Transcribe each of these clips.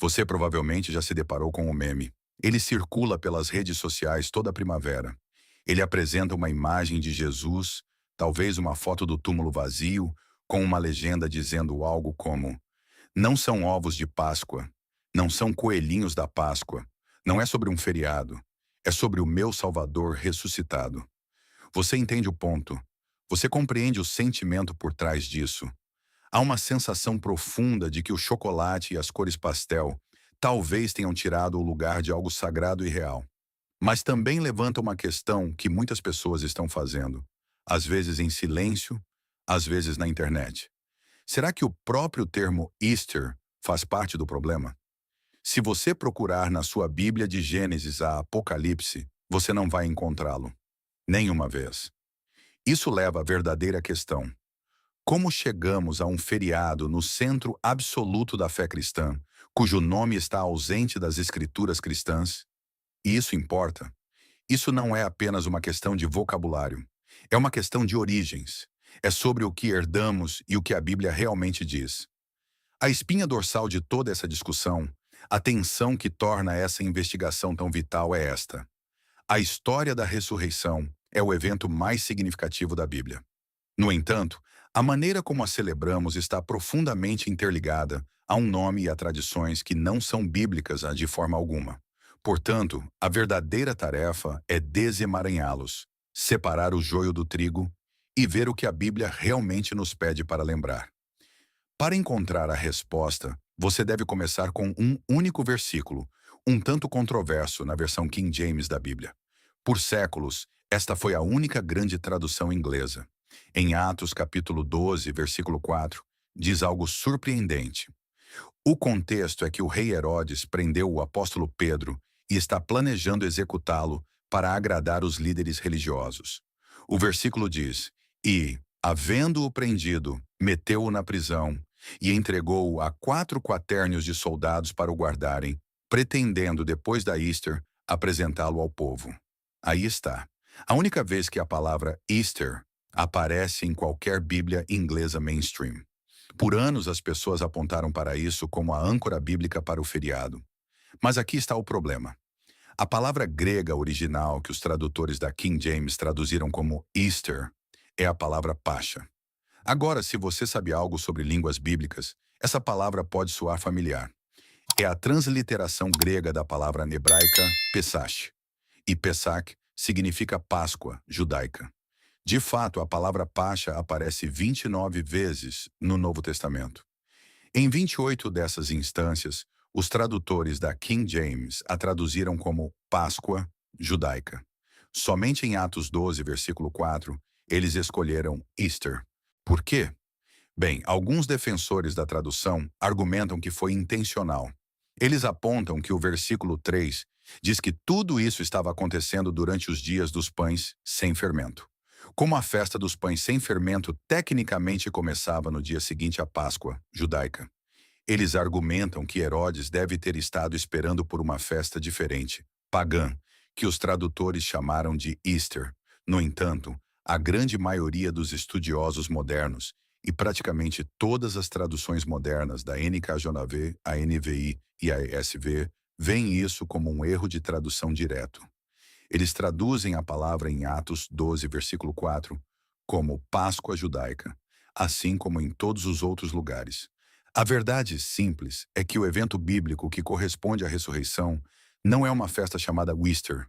Você provavelmente já se deparou com o meme. Ele circula pelas redes sociais toda a primavera. Ele apresenta uma imagem de Jesus, talvez uma foto do túmulo vazio, com uma legenda dizendo algo como: Não são ovos de Páscoa, não são coelhinhos da Páscoa, não é sobre um feriado, é sobre o meu Salvador ressuscitado. Você entende o ponto. Você compreende o sentimento por trás disso. Há uma sensação profunda de que o chocolate e as cores pastel talvez tenham tirado o lugar de algo sagrado e real. Mas também levanta uma questão que muitas pessoas estão fazendo, às vezes em silêncio, às vezes na internet. Será que o próprio termo Easter faz parte do problema? Se você procurar na sua Bíblia de Gênesis a Apocalipse, você não vai encontrá-lo. Nenhuma vez. Isso leva à verdadeira questão. Como chegamos a um feriado no centro absoluto da fé cristã, cujo nome está ausente das escrituras cristãs? E isso importa. Isso não é apenas uma questão de vocabulário. É uma questão de origens. É sobre o que herdamos e o que a Bíblia realmente diz. A espinha dorsal de toda essa discussão, a tensão que torna essa investigação tão vital é esta. A história da ressurreição é o evento mais significativo da Bíblia. No entanto, a maneira como a celebramos está profundamente interligada a um nome e a tradições que não são bíblicas de forma alguma. Portanto, a verdadeira tarefa é desemaranhá-los, separar o joio do trigo e ver o que a Bíblia realmente nos pede para lembrar. Para encontrar a resposta, você deve começar com um único versículo, um tanto controverso na versão King James da Bíblia. Por séculos, esta foi a única grande tradução inglesa. Em Atos capítulo 12, versículo 4, diz algo surpreendente. O contexto é que o rei Herodes prendeu o apóstolo Pedro e está planejando executá-lo para agradar os líderes religiosos. O versículo diz: E, havendo-o prendido, meteu-o na prisão e entregou-o a 4 quaternios de soldados para o guardarem, pretendendo, depois da Easter, apresentá-lo ao povo. Aí está. A única vez que a palavra Easter aparece em qualquer Bíblia inglesa mainstream. Por anos as pessoas apontaram para isso como a âncora bíblica para o feriado. Mas aqui está o problema. A palavra grega original que os tradutores da King James traduziram como Easter é a palavra Pascha. Agora, se você sabe algo sobre línguas bíblicas, essa palavra pode soar familiar. É a transliteração grega da palavra hebraica Pesach. E Pesach significa Páscoa judaica. De fato, a palavra Pascha aparece 29 vezes no Novo Testamento. Em 28 dessas instâncias, os tradutores da King James a traduziram como Páscoa judaica. Somente em Atos 12, versículo 4, eles escolheram Easter. Por quê? Bem, alguns defensores da tradução argumentam que foi intencional. Eles apontam que o versículo 3 diz que tudo isso estava acontecendo durante os dias dos pães sem fermento. Como a festa dos pães sem fermento tecnicamente começava no dia seguinte à Páscoa judaica, eles argumentam que Herodes deve ter estado esperando por uma festa diferente, pagã, que os tradutores chamaram de Easter. No entanto, a grande maioria dos estudiosos modernos e praticamente todas as traduções modernas da NKJV, a NVI e a ESV veem isso como um erro de tradução direto. Eles traduzem a palavra em Atos 12, versículo 4, como Páscoa judaica, assim como em todos os outros lugares. A verdade simples é que o evento bíblico que corresponde à ressurreição não é uma festa chamada Easter,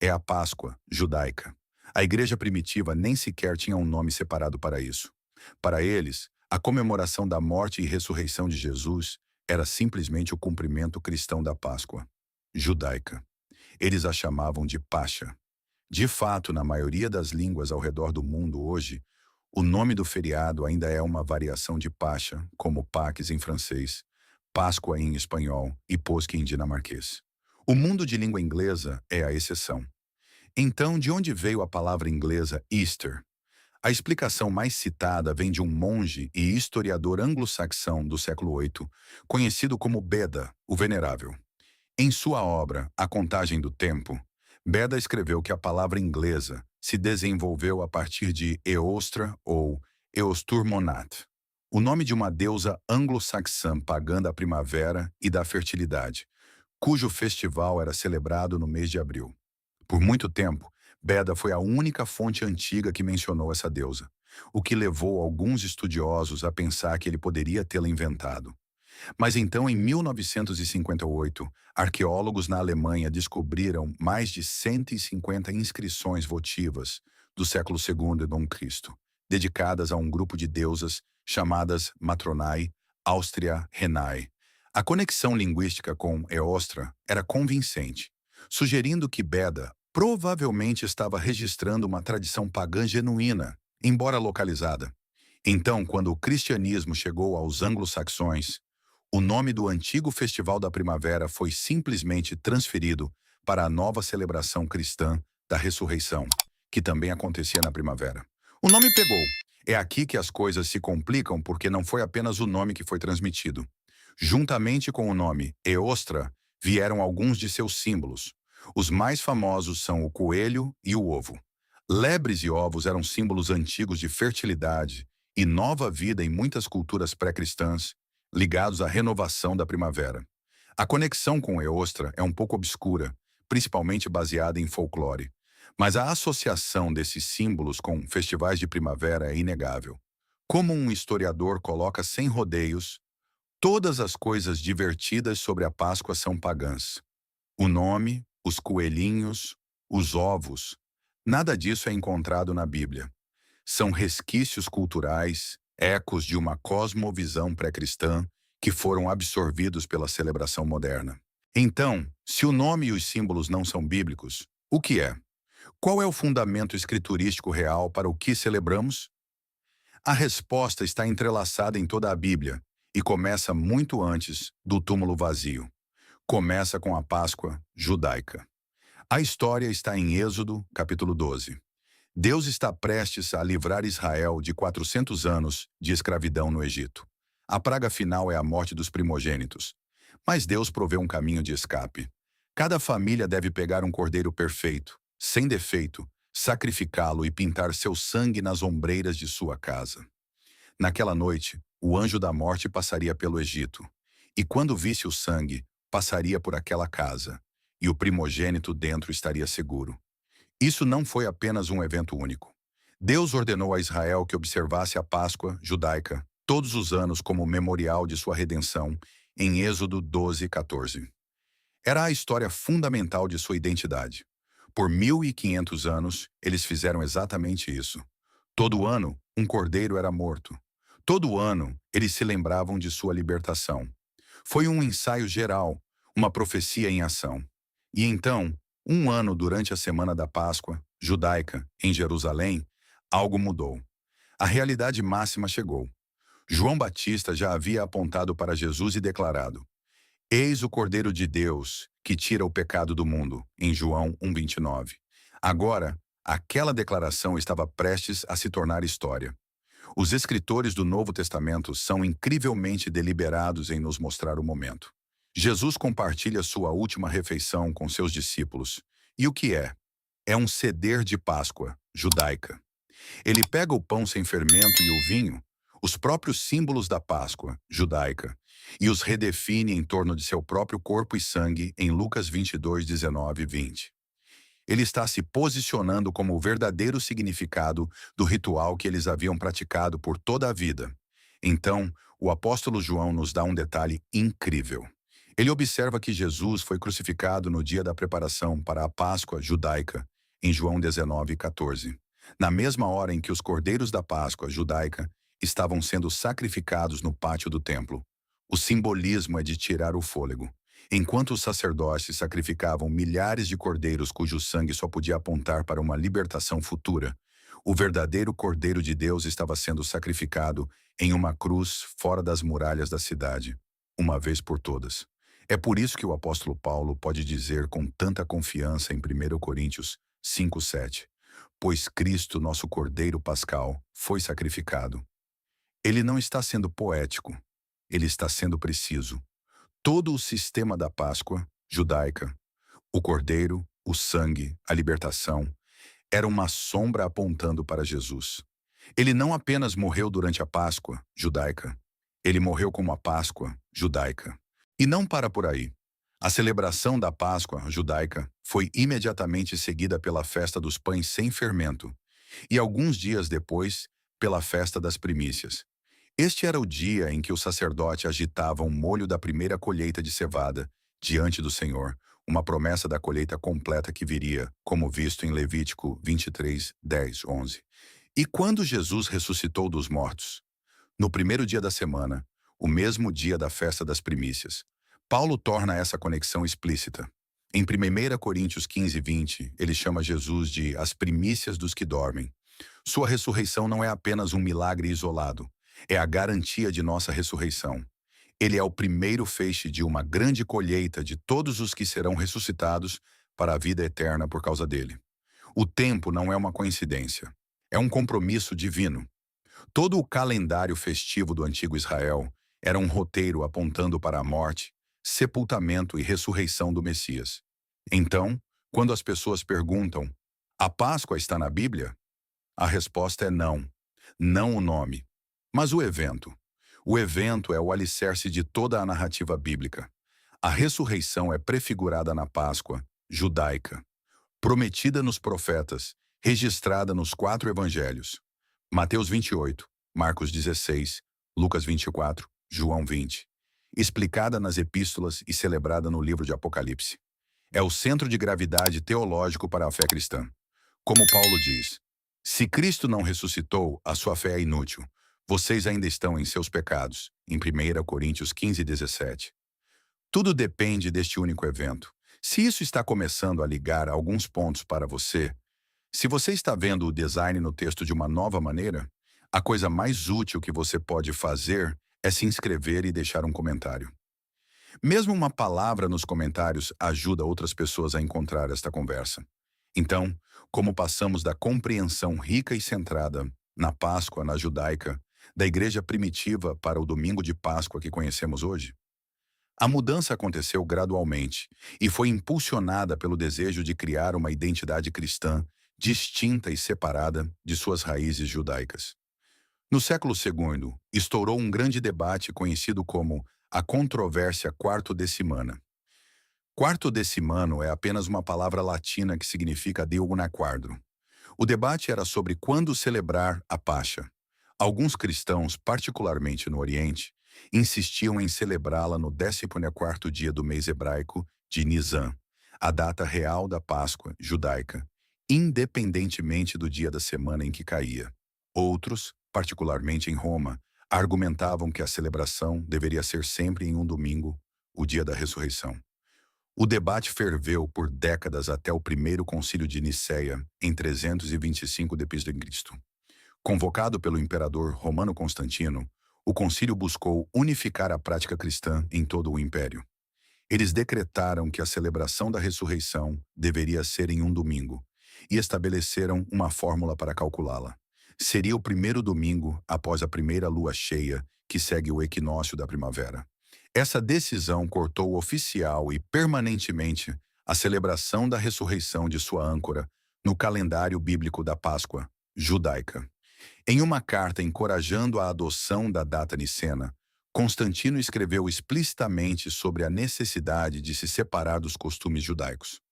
é a Páscoa judaica. A igreja primitiva nem sequer tinha um nome separado para isso. Para eles, a comemoração da morte e ressurreição de Jesus era simplesmente o cumprimento cristão da Páscoa judaica. Eles a chamavam de Pascha. De fato, na maioria das línguas ao redor do mundo hoje, o nome do feriado ainda é uma variação de Pascha, como Pâques em francês, Páscoa em espanhol e Pôsque em dinamarquês. O mundo de língua inglesa é a exceção. Então, de onde veio a palavra inglesa Easter? A explicação mais citada vem de um monge e historiador anglo-saxão do século VIII, conhecido como Beda, o Venerável. Em sua obra, A Contagem do Tempo, Beda escreveu que a palavra inglesa se desenvolveu a partir de Eostra ou Eosturmonat, o nome de uma deusa anglo-saxã pagã da primavera e da fertilidade, cujo festival era celebrado no mês de abril. Por muito tempo, Beda foi a única fonte antiga que mencionou essa deusa, o que levou alguns estudiosos a pensar que ele poderia tê-la inventado. Mas então, em 1958, arqueólogos na Alemanha descobriram mais de 150 inscrições votivas do século II d.C., dedicadas a um grupo de deusas chamadas Matronae Austria-Renae. A conexão linguística com Eostra era convincente, sugerindo que Beda provavelmente estava registrando uma tradição pagã genuína, embora localizada. Então, quando o cristianismo chegou aos anglo-saxões, o nome do antigo Festival da Primavera foi simplesmente transferido para a nova celebração cristã da ressurreição, que também acontecia na primavera. O nome pegou. É aqui que as coisas se complicam porque não foi apenas o nome que foi transmitido. Juntamente com o nome Eostra, vieram alguns de seus símbolos. Os mais famosos são o coelho e o ovo. Lebres e ovos eram símbolos antigos de fertilidade e nova vida em muitas culturas pré-cristãs, ligados à renovação da primavera. A conexão com Eostra é um pouco obscura, principalmente baseada em folclore, mas a associação desses símbolos com festivais de primavera é inegável. Como um historiador coloca sem rodeios, todas as coisas divertidas sobre a Páscoa são pagãs. O nome, os coelhinhos, os ovos, nada disso é encontrado na Bíblia. São resquícios culturais, ecos de uma cosmovisão pré-cristã que foram absorvidos pela celebração moderna. Então, se o nome e os símbolos não são bíblicos, o que é? Qual é o fundamento escriturístico real para o que celebramos? A resposta está entrelaçada em toda a Bíblia e começa muito antes do túmulo vazio. Começa com a Páscoa judaica. A história está em Êxodo, capítulo 12. Deus está prestes a livrar Israel de 400 anos de escravidão no Egito. A praga final é a morte dos primogênitos. Mas Deus provê um caminho de escape. Cada família deve pegar um cordeiro perfeito, sem defeito, sacrificá-lo e pintar seu sangue nas ombreiras de sua casa. Naquela noite, o anjo da morte passaria pelo Egito, e quando visse o sangue, passaria por aquela casa, e o primogênito dentro estaria seguro. Isso não foi apenas um evento único. Deus ordenou a Israel que observasse a Páscoa judaica todos os anos como memorial de sua redenção, em Êxodo 12:14. Era a história fundamental de sua identidade. Por 1500 anos, eles fizeram exatamente isso. Todo ano, um cordeiro era morto. Todo ano, eles se lembravam de sua libertação. Foi um ensaio geral, uma profecia em ação. E então, um ano durante a semana da Páscoa, judaica, em Jerusalém, algo mudou. A realidade máxima chegou. João Batista já havia apontado para Jesus e declarado: Eis o Cordeiro de Deus, que tira o pecado do mundo, em João 1:29. Agora, aquela declaração estava prestes a se tornar história. Os escritores do Novo Testamento são incrivelmente deliberados em nos mostrar o momento. Jesus compartilha sua última refeição com seus discípulos. E o que é? É um seder de Páscoa, judaica. Ele pega o pão sem fermento e o vinho, os próprios símbolos da Páscoa, judaica, e os redefine em torno de seu próprio corpo e sangue em Lucas 22:19 e 20. Ele está se posicionando como o verdadeiro significado do ritual que eles haviam praticado por toda a vida. Então, o apóstolo João nos dá um detalhe incrível. Ele observa que Jesus foi crucificado no dia da preparação para a Páscoa judaica, em João 19:14. Na mesma hora em que os cordeiros da Páscoa judaica estavam sendo sacrificados no pátio do templo. O simbolismo é de tirar o fôlego. Enquanto os sacerdotes sacrificavam milhares de cordeiros cujo sangue só podia apontar para uma libertação futura, o verdadeiro Cordeiro de Deus estava sendo sacrificado em uma cruz fora das muralhas da cidade, uma vez por todas. É por isso que o apóstolo Paulo pode dizer com tanta confiança em 1 Coríntios 5:7, pois Cristo, nosso Cordeiro Pascal, foi sacrificado. Ele não está sendo poético, ele está sendo preciso. Todo o sistema da Páscoa judaica, o cordeiro, o sangue, a libertação, era uma sombra apontando para Jesus. Ele não apenas morreu durante a Páscoa judaica, ele morreu como a Páscoa judaica. E não para por aí. A celebração da Páscoa judaica foi imediatamente seguida pela festa dos pães sem fermento, e alguns dias depois, pela festa das primícias. Este era o dia em que o sacerdote agitava um molho da primeira colheita de cevada diante do Senhor, uma promessa da colheita completa que viria, como visto em Levítico 23, 10, 11. E quando Jesus ressuscitou dos mortos? No primeiro dia da semana, o mesmo dia da festa das primícias. Paulo torna essa conexão explícita. Em 1 Coríntios 15, 20, ele chama Jesus de as primícias dos que dormem. Sua ressurreição não é apenas um milagre isolado, é a garantia de nossa ressurreição. Ele é o primeiro feixe de uma grande colheita de todos os que serão ressuscitados para a vida eterna por causa dele. O tempo não é uma coincidência, é um compromisso divino. Todo o calendário festivo do antigo Israel era um roteiro apontando para a morte, sepultamento e ressurreição do Messias. Então, quando as pessoas perguntam, a Páscoa está na Bíblia? A resposta é não. Não o nome, mas o evento. O evento é o alicerce de toda a narrativa bíblica. A ressurreição é prefigurada na Páscoa judaica, prometida nos profetas, registrada nos 4 evangelhos. Mateus 28, Marcos 16, Lucas 24, João 20. Explicada nas epístolas e celebrada no livro de Apocalipse. É o centro de gravidade teológico para a fé cristã. Como Paulo diz, se Cristo não ressuscitou, a sua fé é inútil. Vocês ainda estão em seus pecados. Em 1 Coríntios 15, 17. Tudo depende deste único evento. Se isso está começando a ligar alguns pontos para você, se você está vendo o design no texto de uma nova maneira, a coisa mais útil que você pode fazer é se inscrever e deixar um comentário. Mesmo uma palavra nos comentários ajuda outras pessoas a encontrar esta conversa. Então, como passamos da compreensão rica e centrada na Páscoa, na judaica, da igreja primitiva para o domingo de Páscoa que conhecemos hoje? A mudança aconteceu gradualmente e foi impulsionada pelo desejo de criar uma identidade cristã distinta e separada de suas raízes judaicas. No século II, estourou um grande debate conhecido como a controvérsia quartodecimana. Quartodecimano é apenas uma palavra latina que significa Deo una quadro. O debate era sobre quando celebrar a Páscoa. Alguns cristãos, particularmente no Oriente, insistiam em celebrá-la no 14º dia do mês hebraico de Nisan, a data real da Páscoa judaica, independentemente do dia da semana em que caía. Outros, particularmente em Roma, argumentavam que a celebração deveria ser sempre em um domingo, o dia da ressurreição. O debate ferveu por décadas até o primeiro concílio de Nicéia, em 325 d.C. Convocado pelo imperador romano Constantino, o concílio buscou unificar a prática cristã em todo o império. Eles decretaram que a celebração da ressurreição deveria ser em um domingo e estabeleceram uma fórmula para calculá-la. Seria o primeiro domingo após a primeira lua cheia, que segue o equinócio da primavera. Essa decisão cortou oficial e permanentemente a celebração da ressurreição de sua âncora no calendário bíblico da Páscoa judaica. Em uma carta encorajando a adoção da data nicena, Constantino escreveu explicitamente sobre a necessidade de se separar dos costumes judaicos.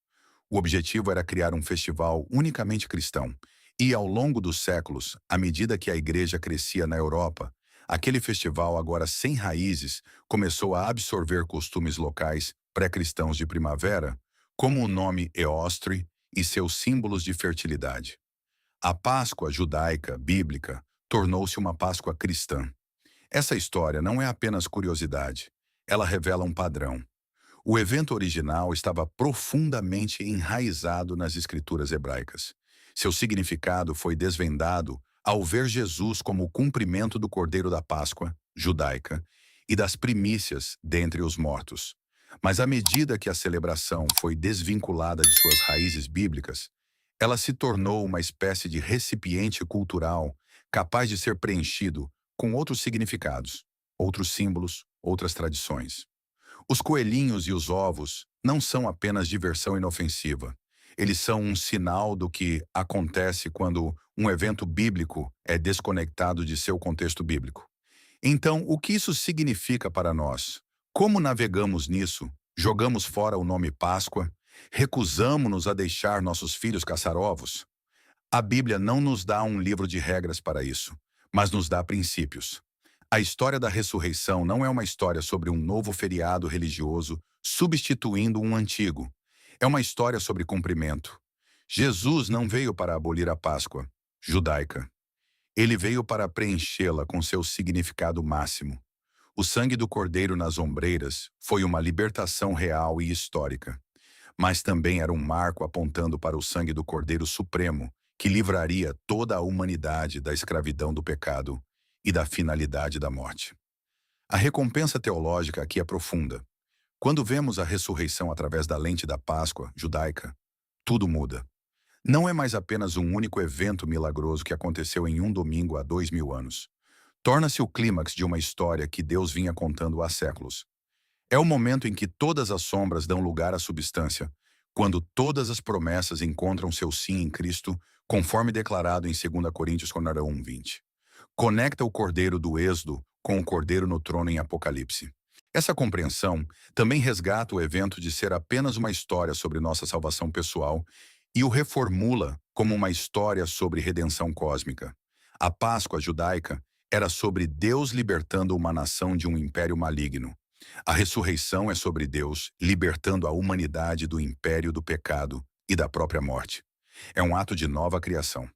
O objetivo era criar um festival unicamente cristão, e ao longo dos séculos, à medida que a igreja crescia na Europa, aquele festival, agora sem raízes, começou a absorver costumes locais pré-cristãos de primavera, como o nome Eostre e seus símbolos de fertilidade. A Páscoa judaica bíblica tornou-se uma Páscoa cristã. Essa história não é apenas curiosidade, ela revela um padrão. O evento original estava profundamente enraizado nas escrituras hebraicas. Seu significado foi desvendado ao ver Jesus como o cumprimento do Cordeiro da Páscoa judaica e das primícias dentre os mortos. Mas à medida que a celebração foi desvinculada de suas raízes bíblicas, ela se tornou uma espécie de recipiente cultural capaz de ser preenchido com outros significados, outros símbolos, outras tradições. Os coelhinhos e os ovos não são apenas diversão inofensiva. Eles são um sinal do que acontece quando um evento bíblico é desconectado de seu contexto bíblico. Então, o que isso significa para nós? Como navegamos nisso? Jogamos fora o nome Páscoa? Recusamos-nos a deixar nossos filhos caçar ovos? A Bíblia não nos dá um livro de regras para isso, mas nos dá princípios. A história da ressurreição não é uma história sobre um novo feriado religioso substituindo um antigo. É uma história sobre cumprimento. Jesus não veio para abolir a Páscoa judaica. Ele veio para preenchê-la com seu significado máximo. O sangue do Cordeiro nas ombreiras foi uma libertação real e histórica, mas também era um marco apontando para o sangue do Cordeiro Supremo, que livraria toda a humanidade da escravidão do pecado e da finalidade da morte. A recompensa teológica aqui é profunda. Quando vemos a ressurreição através da lente da Páscoa judaica, tudo muda. Não é mais apenas um único evento milagroso que aconteceu em um domingo há 2000 anos. Torna-se o clímax de uma história que Deus vinha contando há séculos. É o momento em que todas as sombras dão lugar à substância, quando todas as promessas encontram seu sim em Cristo, conforme declarado em 2 Coríntios 1:20. Conecta o Cordeiro do Êxodo com o Cordeiro no trono em Apocalipse. Essa compreensão também resgata o evento de ser apenas uma história sobre nossa salvação pessoal e o reformula como uma história sobre redenção cósmica. A Páscoa judaica era sobre Deus libertando uma nação de um império maligno. A ressurreição é sobre Deus libertando a humanidade do império do pecado e da própria morte. É um ato de nova criação.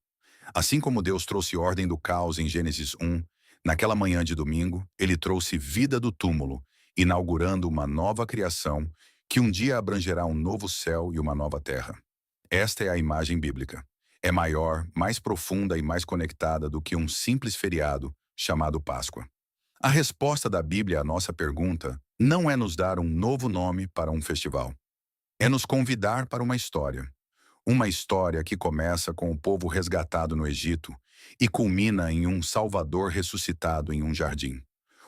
Assim como Deus trouxe ordem do caos em Gênesis 1, naquela manhã de domingo, ele trouxe vida do túmulo, inaugurando uma nova criação que um dia abrangerá um novo céu e uma nova terra. Esta é a imagem bíblica. É maior, mais profunda e mais conectada do que um simples feriado chamado Páscoa. A resposta da Bíblia à nossa pergunta não é nos dar um novo nome para um festival. É nos convidar para uma história. Uma história que começa com o povo resgatado no Egito e culmina em um Salvador ressuscitado em um jardim.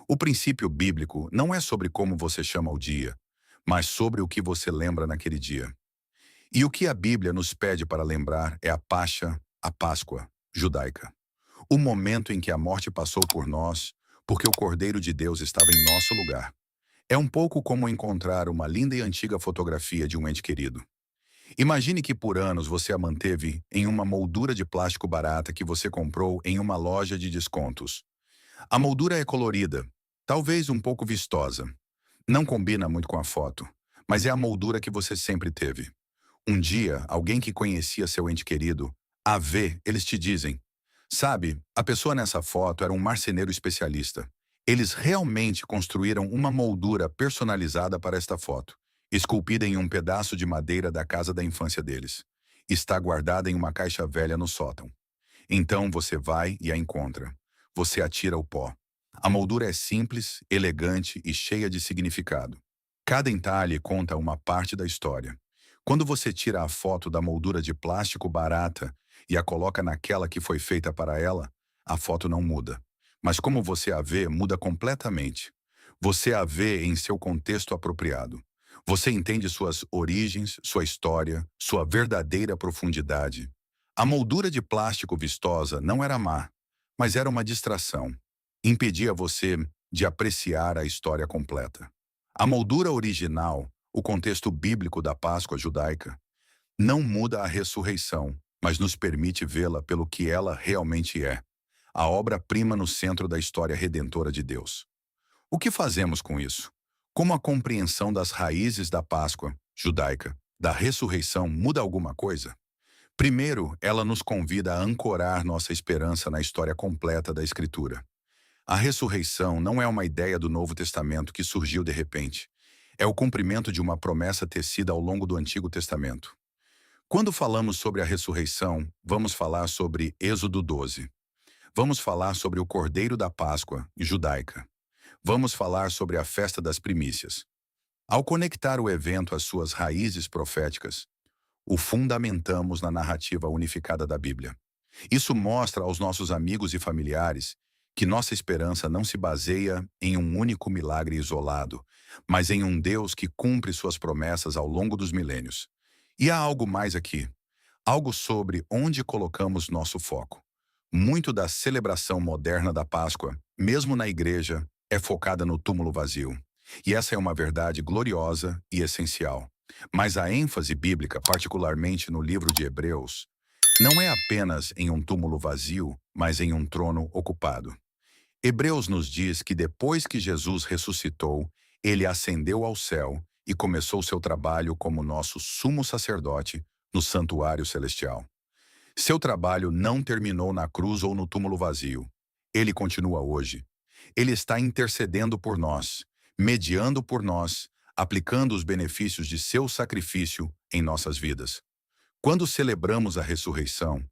O princípio bíblico não é sobre como você chama o dia, mas sobre o que você lembra naquele dia. E o que a Bíblia nos pede para lembrar é a Pascha, a Páscoa judaica. O momento em que a morte passou por nós, porque o Cordeiro de Deus estava em nosso lugar. É um pouco como encontrar uma linda e antiga fotografia de um ente querido. Imagine que por anos você a manteve em uma moldura de plástico barata que você comprou em uma loja de descontos. A moldura é colorida, talvez um pouco vistosa. Não combina muito com a foto, mas é a moldura que você sempre teve. Um dia, alguém que conhecia seu ente querido, a vê, eles te dizem: sabe, a pessoa nessa foto era um marceneiro especialista. Eles realmente construíram uma moldura personalizada para esta foto, esculpida em um pedaço de madeira da casa da infância deles. Está guardada em uma caixa velha no sótão. Então você vai e a encontra. Você atira o pó. A moldura é simples, elegante e cheia de significado. Cada entalhe conta uma parte da história. Quando você tira a foto da moldura de plástico barata e a coloca naquela que foi feita para ela, a foto não muda. Mas como você a vê, muda completamente. Você a vê em seu contexto apropriado. Você entende suas origens, sua história, sua verdadeira profundidade. A moldura de plástico vistosa não era má, mas era uma distração. Impedia você de apreciar a história completa. A moldura original, o contexto bíblico da Páscoa judaica, não muda a ressurreição, mas nos permite vê-la pelo que ela realmente é, a obra-prima no centro da história redentora de Deus. O que fazemos com isso? Como a compreensão das raízes da Páscoa judaica, da ressurreição, muda alguma coisa? Primeiro, ela nos convida a ancorar nossa esperança na história completa da Escritura. A ressurreição não é uma ideia do Novo Testamento que surgiu de repente. É o cumprimento de uma promessa tecida ao longo do Antigo Testamento. Quando falamos sobre a ressurreição, vamos falar sobre Êxodo 12. Vamos falar sobre o Cordeiro da Páscoa judaica. Vamos falar sobre a festa das primícias. Ao conectar o evento às suas raízes proféticas, o fundamentamos na narrativa unificada da Bíblia. Isso mostra aos nossos amigos e familiares que nossa esperança não se baseia em um único milagre isolado, mas em um Deus que cumpre suas promessas ao longo dos milênios. E há algo mais aqui, algo sobre onde colocamos nosso foco. Muito da celebração moderna da Páscoa, mesmo na igreja, é focada no túmulo vazio. E essa é uma verdade gloriosa e essencial. Mas a ênfase bíblica, particularmente no livro de Hebreus, não é apenas em um túmulo vazio, mas em um trono ocupado. Hebreus nos diz que depois que Jesus ressuscitou, ele ascendeu ao céu e começou seu trabalho como nosso sumo sacerdote no santuário celestial. Seu trabalho não terminou na cruz ou no túmulo vazio. Ele continua hoje. Ele está intercedendo por nós, mediando por nós, aplicando os benefícios de seu sacrifício em nossas vidas. Quando celebramos a ressurreição,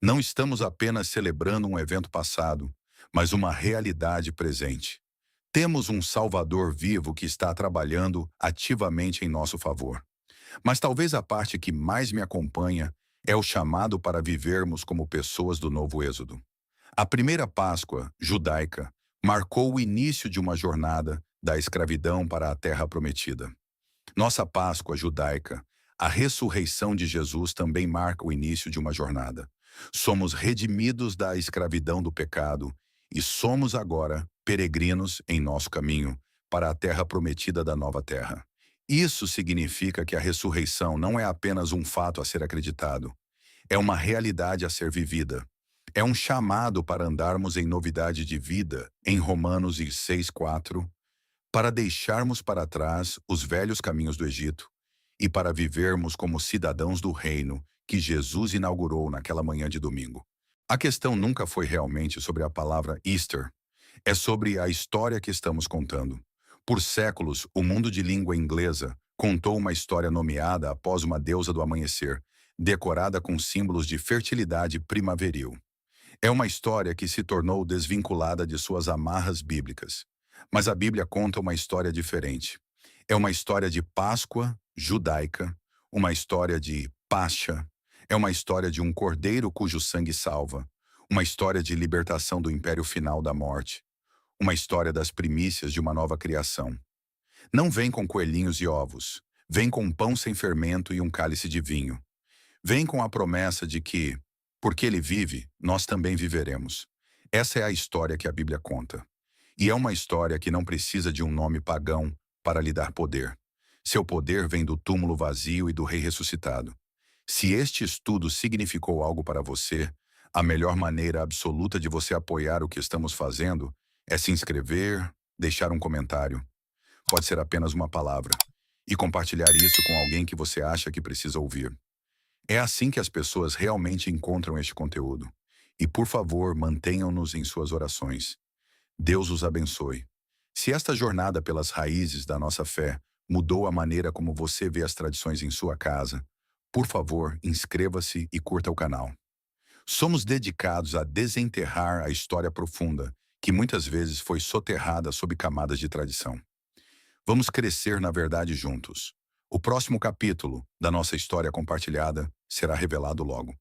não estamos apenas celebrando um evento passado, mas uma realidade presente. Temos um Salvador vivo que está trabalhando ativamente em nosso favor. Mas talvez a parte que mais me acompanha é o chamado para vivermos como pessoas do novo Êxodo. A primeira Páscoa judaica marcou o início de uma jornada da escravidão para a Terra Prometida. Nossa Páscoa judaica, a ressurreição de Jesus também marca o início de uma jornada. Somos redimidos da escravidão do pecado e somos agora peregrinos em nosso caminho para a terra prometida da nova terra. Isso significa que a ressurreição não é apenas um fato a ser acreditado, é uma realidade a ser vivida. É um chamado para andarmos em novidade de vida, em Romanos 6,4, para deixarmos para trás os velhos caminhos do Egito e para vivermos como cidadãos do reino que Jesus inaugurou naquela manhã de domingo. A questão nunca foi realmente sobre a palavra Easter, é sobre a história que estamos contando. Por séculos, o mundo de língua inglesa contou uma história nomeada após uma deusa do amanhecer, decorada com símbolos de fertilidade primaveril. É uma história que se tornou desvinculada de suas amarras bíblicas. Mas a Bíblia conta uma história diferente. É uma história de Páscoa judaica, uma história de Páscha, é uma história de um cordeiro cujo sangue salva, uma história de libertação do império final da morte, uma história das primícias de uma nova criação. Não vem com coelhinhos e ovos, vem com pão sem fermento e um cálice de vinho. Vem com a promessa de que, porque ele vive, nós também viveremos. Essa é a história que a Bíblia conta. E é uma história que não precisa de um nome pagão para lhe dar poder. Seu poder vem do túmulo vazio e do rei ressuscitado. Se este estudo significou algo para você, a melhor maneira absoluta de você apoiar o que estamos fazendo é se inscrever, deixar um comentário. Pode ser apenas uma palavra. E compartilhar isso com alguém que você acha que precisa ouvir. É assim que as pessoas realmente encontram este conteúdo. E, por favor, mantenham-nos em suas orações. Deus os abençoe. Se esta jornada pelas raízes da nossa fé mudou a maneira como você vê as tradições em sua casa, por favor, inscreva-se e curta o canal. Somos dedicados a desenterrar a história profunda, que muitas vezes foi soterrada sob camadas de tradição. Vamos crescer na verdade juntos. O próximo capítulo da nossa história compartilhada será revelado logo.